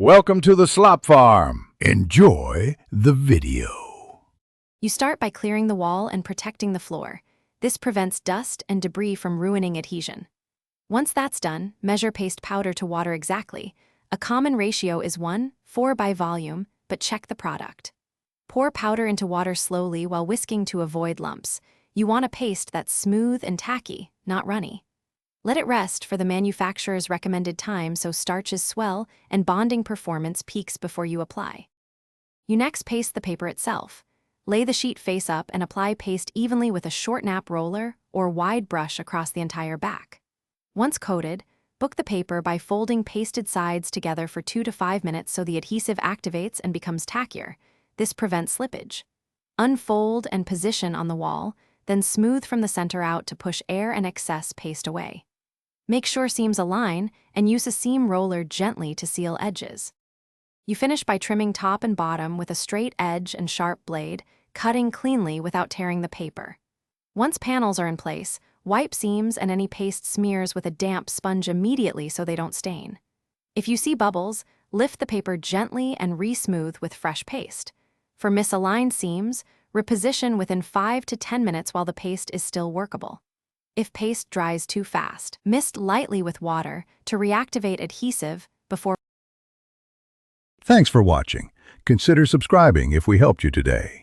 Welcome to the Slop Farm. Enjoy the video. You start by clearing the wall and protecting the floor. This prevents dust and debris from ruining adhesion. Once that's done, measure paste powder to water exactly. A common ratio is 1:4 by volume, but check the product. Pour powder into water slowly while whisking to avoid lumps. You want a paste that's smooth and tacky, not runny. Let it rest for the manufacturer's recommended time so starches swell and bonding performance peaks before you apply. You next paste the paper itself. Lay the sheet face up and apply paste evenly with a short nap roller or wide brush across the entire back. Once coated, book the paper by folding pasted sides together for 2 to 5 minutes so the adhesive activates and becomes tackier. This prevents slippage. Unfold and position on the wall, then smooth from the center out to push air and excess paste away. Make sure seams align and use a seam roller gently to seal edges. You finish by trimming top and bottom with a straight edge and sharp blade, cutting cleanly without tearing the paper. Once panels are in place, wipe seams and any paste smears with a damp sponge immediately so they don't stain. If you see bubbles, lift the paper gently and re-smooth with fresh paste. For misaligned seams, reposition within 5 to 10 minutes while the paste is still workable. If paste dries too fast, mist lightly with water to reactivate adhesive before. Thanks for watching. Consider subscribing if we helped you today.